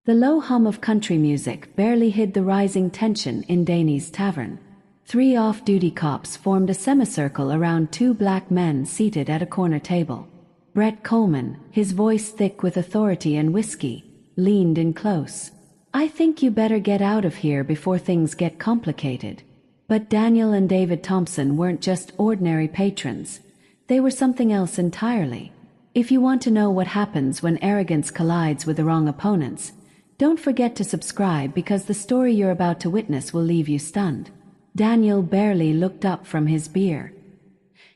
The low hum of country music barely hid the rising tension in Danny's tavern. 3 off-duty cops formed a semicircle around 2 black men seated at a corner table. Brett Coleman, his voice thick with authority and whiskey, leaned in close. "I think you better get out of here before things get complicated." But Daniel and David Thompson weren't just ordinary patrons. They were something else entirely. If you want to know what happens when arrogance collides with the wrong opponents, don't forget to subscribe because the story you're about to witness will leave you stunned. Daniel barely looked up from his beer.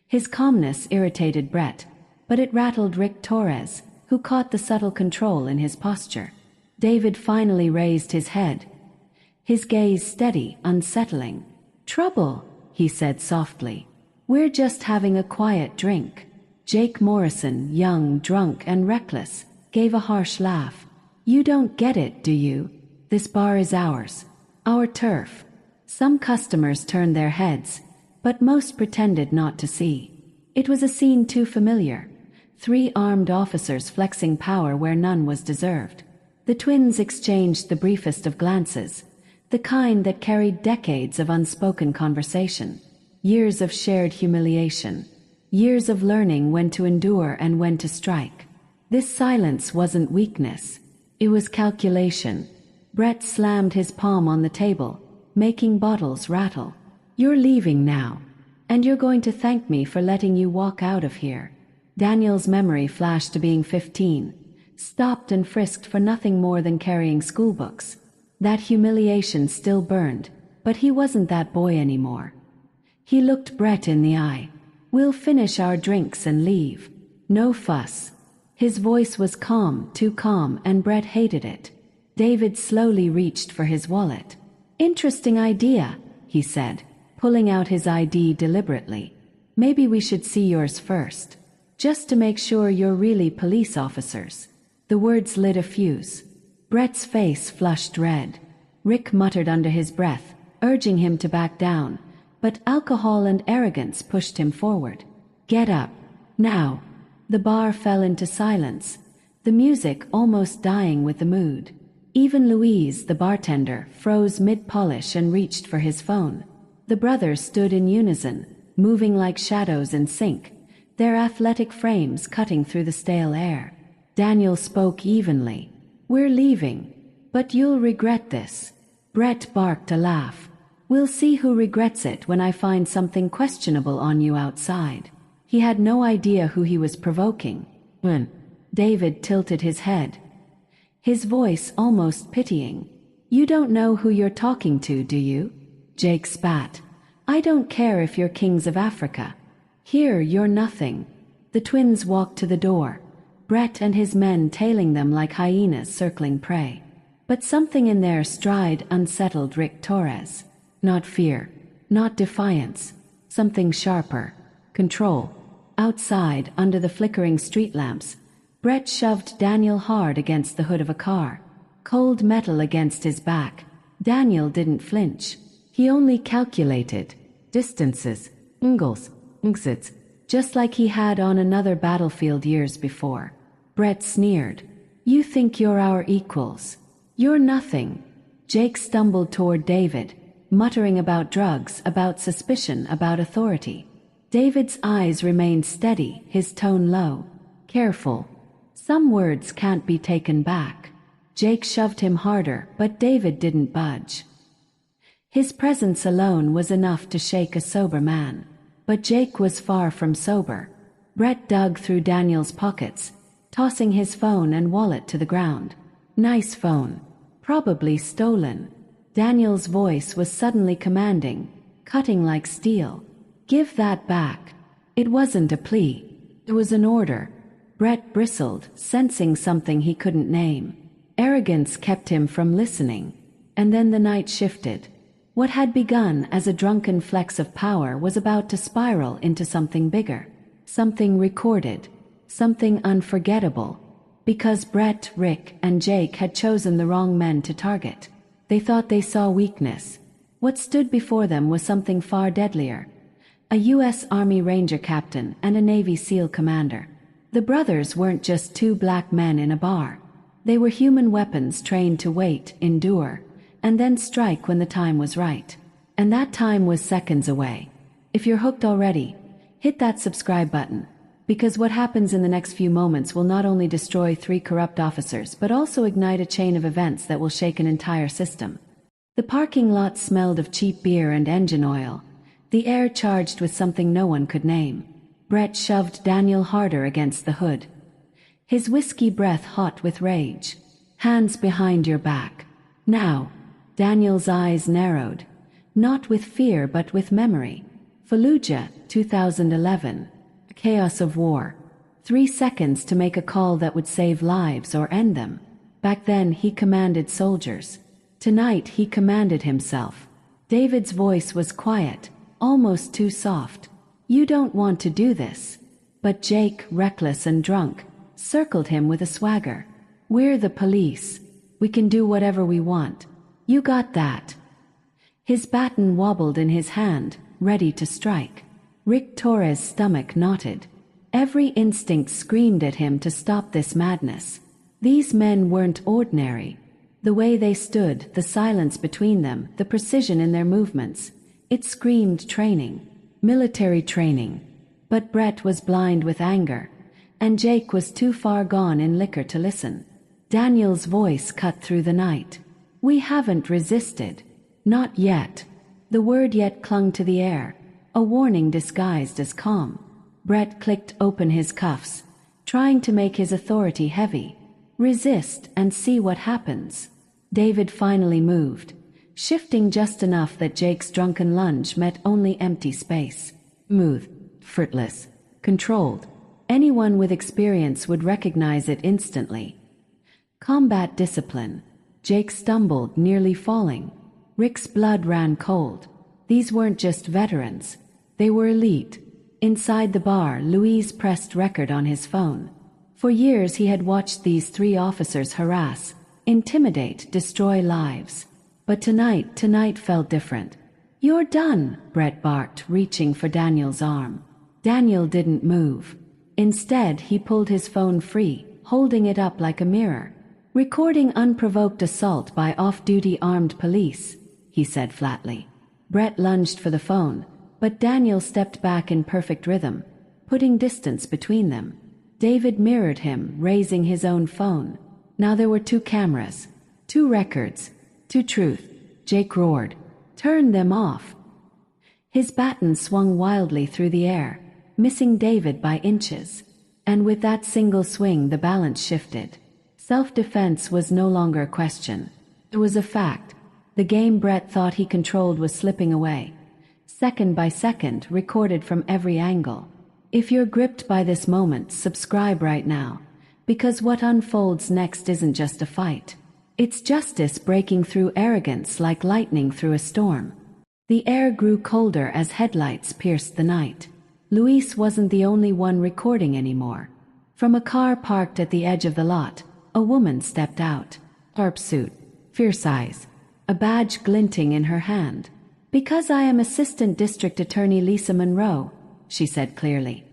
His calmness irritated Brett, but it rattled Rick Torres, who caught the subtle control in his posture. David finally raised his head, his gaze steady, unsettling. "Trouble," he said softly. "We're just having a quiet drink." Jake Morrison, young, drunk, and reckless, gave a harsh laugh. "You don't get it, do you? This bar is ours. Our turf." Some customers turned their heads, but most pretended not to see. It was a scene too familiar. 3 armed officers flexing power where none was deserved. The twins exchanged the briefest of glances, the kind that carried decades of unspoken conversation, years of shared humiliation, years of learning when to endure and when to strike. This silence wasn't weakness. It was calculation. Brett slammed his palm on the table, making bottles rattle. "You're leaving now, and you're going to thank me for letting you walk out of here." Daniel's memory flashed to being 15, stopped and frisked for nothing more than carrying schoolbooks. That humiliation still burned, but he wasn't that boy anymore. He looked Brett in the eye. "We'll finish our drinks and leave. No fuss." His voice was calm, too calm, and Brett hated it. David slowly reached for his wallet. "Interesting idea," he said, pulling out his ID deliberately. "Maybe we should see yours first, just to make sure you're really police officers." The words lit a fuse. Brett's face flushed red. Rick muttered under his breath, urging him to back down, but alcohol and arrogance pushed him forward. "Get up. Now." The bar fell into silence, the music almost dying with the mood. Even Louise, the bartender, froze mid-polish and reached for his phone. The brothers stood in unison, moving like shadows in sync, their athletic frames cutting through the stale air. Daniel spoke evenly. "We're leaving, but you'll regret this." Brett barked a laugh. "We'll see who regrets it when I find something questionable on you outside." He had no idea who he was provoking. "When?" David tilted his head, his voice almost pitying. "You don't know who you're talking to, do you?" Jake spat. "I don't care if you're kings of Africa. Here you're nothing." The twins walked to the door, Brett and his men tailing them like hyenas circling prey. But something in their stride unsettled Rick Torres. Not fear, not defiance, something sharper. Control. Outside, under the flickering street lamps, Brett shoved Daniel hard against the hood of a car. Cold metal against his back. Daniel didn't flinch. He only calculated distances, angles, exits, just like he had on another battlefield years before. Brett sneered. "You think you're our equals. You're nothing." Jake stumbled toward David, muttering about drugs, about suspicion, about authority. David's eyes remained steady, his tone low. "Careful. Some words can't be taken back." Jake shoved him harder, but David didn't budge. His presence alone was enough to shake a sober man. But Jake was far from sober. Brett dug through Daniel's pockets, tossing his phone and wallet to the ground. "Nice phone. Probably stolen." Daniel's voice was suddenly commanding, cutting like steel. "Give that back." It wasn't a plea. It was an order. Brett bristled, sensing something he couldn't name. Arrogance kept him from listening. And then the night shifted. What had begun as a drunken flex of power was about to spiral into something bigger. Something recorded. Something unforgettable. Because Brett, Rick, and Jake had chosen the wrong men to target. They thought they saw weakness. What stood before them was something far deadlier. A U.S. Army Ranger captain and a Navy SEAL commander. The brothers weren't just 2 black men in a bar. They were human weapons trained to wait, endure, and then strike when the time was right. And that time was seconds away. If you're hooked already, hit that subscribe button, because what happens in the next few moments will not only destroy 3 corrupt officers but also ignite a chain of events that will shake an entire system. The parking lot smelled of cheap beer and engine oil, the air charged with something no one could name. Brett shoved Daniel harder against the hood, his whiskey breath hot with rage. Hands behind your back. Now. Daniel's eyes narrowed, not with fear but with memory. Fallujah, 2011. A chaos of war. 3 seconds to make a call that would save lives or end them. Back then he commanded soldiers. Tonight he commanded himself. David's voice was quiet, almost too soft. You don't want to do this. But Jake, reckless and drunk, circled him with a swagger. We're the police. We can do whatever we want. You got that? His baton wobbled in his hand, ready to strike. Rick Torres' stomach knotted. Every instinct screamed at him to stop this madness. These men weren't ordinary. The way they stood, the silence between them, the precision in their movements. It screamed training. Military training. But Brett was blind with anger, and Jake was too far gone in liquor to listen. Daniel's voice cut through the night. We haven't resisted. Not yet. The word yet clung to the air, a warning disguised as calm. Brett clicked open his cuffs, trying to make his authority heavy. Resist and see what happens. David finally moved, shifting just enough that Jake's drunken lunge met only empty space. Smooth, effortless, controlled. Anyone with experience would recognize it instantly. Combat discipline. Jake stumbled, nearly falling. Rick's blood ran cold. These weren't just veterans. They were elite. Inside the bar, Louise pressed record on his phone. For years he had watched these 3 officers harass, intimidate, destroy lives. But tonight felt different. You're done, Brett barked, reaching for Daniel's arm. Daniel didn't move. Instead, he pulled his phone free, holding it up like a mirror. Recording unprovoked assault by off-duty armed police, he said flatly. Brett lunged for the phone, but Daniel stepped back in perfect rhythm, putting distance between them. David mirrored him, raising his own phone. Now there were 2 cameras, 2 records, 2 truth. Jake roared, "Turn them off!" His baton swung wildly through the air, missing David by inches. And with that single swing the balance shifted. Self-defense was no longer a question. It was a fact. The game Brett thought he controlled was slipping away. Second by second, recorded from every angle. If you're gripped by this moment, subscribe right now. Because what unfolds next isn't just a fight. It's justice breaking through arrogance like lightning through a storm. The air grew colder as headlights pierced the night. Luis wasn't the only one recording anymore. From a car parked at the edge of the lot, a woman stepped out. Sharp suit, fierce eyes, a badge glinting in her hand. "Because I am Assistant District Attorney Lisa Monroe," she said clearly,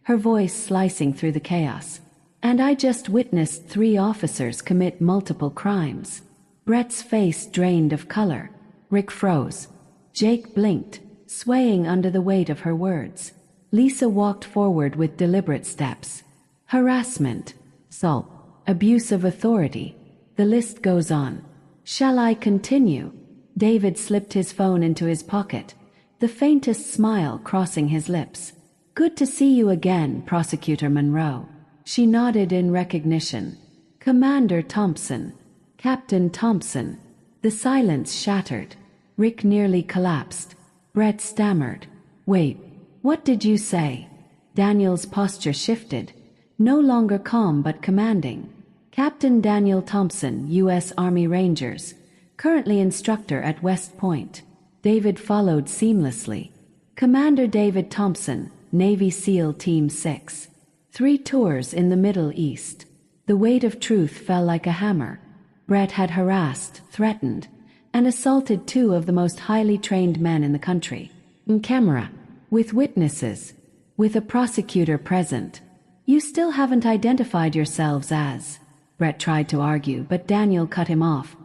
her voice slicing through the chaos. "And I just witnessed 3 officers commit multiple crimes." Brett's face drained of color. Rick froze. Jake blinked, swaying under the weight of her words. Lisa walked forward with deliberate steps. Harassment, assault, abuse of authority. The list goes on. "Shall I continue?" David slipped his phone into his pocket, the faintest smile crossing his lips. "Good to see you again, Prosecutor Monroe." She nodded in recognition. "Commander Thompson. Captain Thompson." The silence shattered. Rick nearly collapsed. Brett stammered. "Wait, what did you say?" Daniel's posture shifted, no longer calm but commanding. "Captain Daniel Thompson, U.S. Army Rangers, currently instructor at West Point." David followed seamlessly. "Commander David Thompson, Navy SEAL Team 6. 3 tours in the Middle East." The weight of truth fell like a hammer. Brett had harassed, threatened, and assaulted 2 of the most highly trained men in the country. In camera, with witnesses, with a prosecutor present. "You still haven't identified yourselves as..." Brett tried to argue, but Daniel cut him off,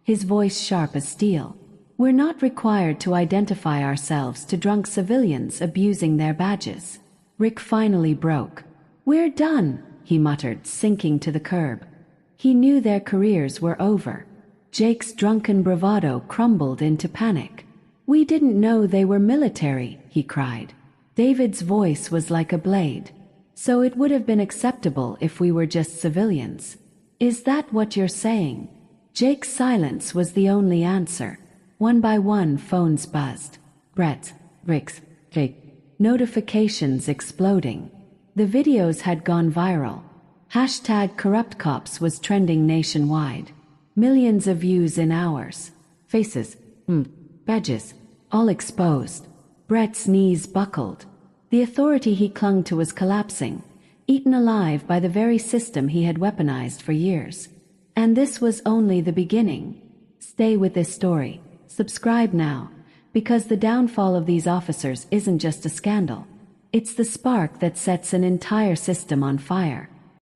his voice sharp as steel. We're not required to identify ourselves to drunk civilians abusing their badges. Rick finally broke. We're done, he muttered, sinking to the curb. He knew their careers were over. Jake's drunken bravado crumbled into panic. We didn't know they were military, he cried. David's voice was like a blade. So it would have been acceptable if we were just civilians. Is that what you're saying? Jake's silence was the only answer. One by one, phones buzzed. Brett, Rick, Jake. Notifications exploding. The videos had gone viral. #CorruptCops was trending nationwide. Millions of views in hours. Faces, badges, all exposed. Brett's knees buckled. The authority he clung to was collapsing, eaten alive by the very system he had weaponized for years. And this was only the beginning. Stay with this story. Subscribe now, because the downfall of these officers isn't just a scandal. It's the spark that sets an entire system on fire.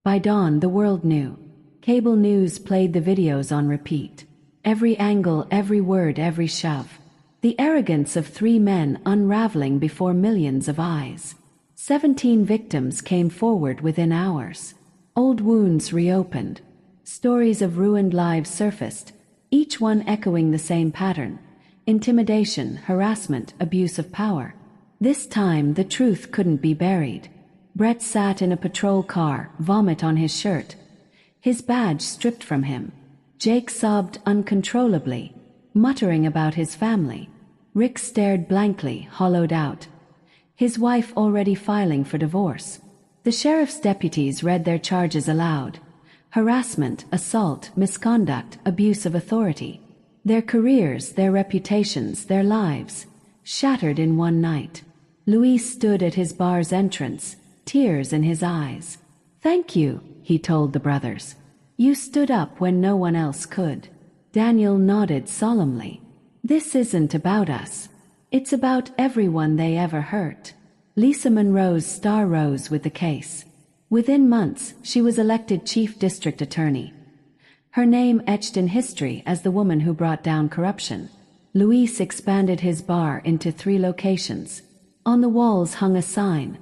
By dawn, the world knew. Cable news played the videos on repeat. Every angle, every word, every shove. The arrogance of 3 men unraveling before millions of eyes. 17 victims came forward within hours. Old wounds reopened. Stories of ruined lives surfaced, each one echoing the same pattern: intimidation, harassment, abuse of power. This time, the truth couldn't be buried. Brett sat in a patrol car, vomit on his shirt, his badge stripped from him. Jake sobbed uncontrollably, muttering about his family. Rick stared blankly, hollowed out, his wife already filing for divorce. The sheriff's deputies read their charges aloud: harassment, assault, misconduct, abuse of authority. Their careers, their reputations, their lives, shattered in one night. Luis stood at his bar's entrance, tears in his eyes. "Thank you," he told the brothers. "You stood up when no one else could." Daniel nodded solemnly. "This isn't about us. It's about everyone they ever hurt." Lisa Monroe's star rose with the case. Within months, she was elected chief district attorney, her name etched in history as the woman who brought down corruption. Luis expanded his bar into 3 locations. On the walls hung a sign: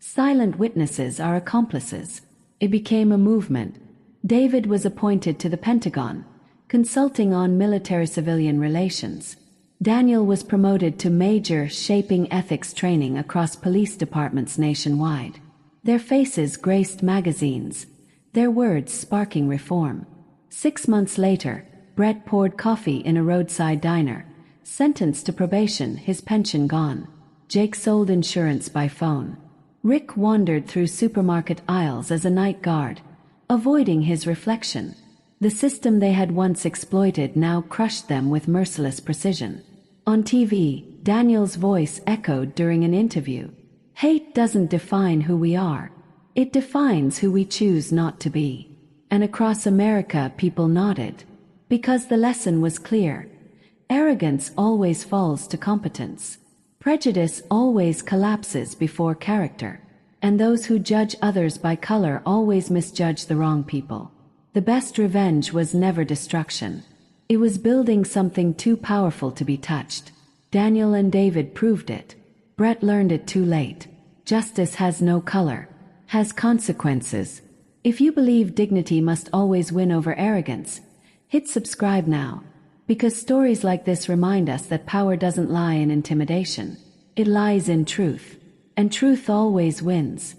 "Silent witnesses are accomplices." It became a movement. David was appointed to the Pentagon, consulting on military-civilian relations. Daniel was promoted to major shaping ethics training across police departments nationwide. Their faces graced magazines, their words sparking reform. 6 months later, Brett poured coffee in a roadside diner, sentenced to probation, his pension gone. Jake sold insurance by phone. Rick wandered through supermarket aisles as a night guard, avoiding his reflection. The system they had once exploited now crushed them with merciless precision. On TV, Daniel's voice echoed during an interview: "Hate doesn't define who we are. It defines who we choose not to be." And across America, people nodded. Because the lesson was clear: arrogance always falls to competence. Prejudice always collapses before character. And those who judge others by color always misjudge the wrong people. The best revenge was never destruction. It was building something too powerful to be touched. Daniel and David proved it. Brett learned it too late. Justice has no color, has consequences. If you believe dignity must always win over arrogance, hit subscribe now. Because stories like this remind us that power doesn't lie in intimidation. It lies in truth. And truth always wins.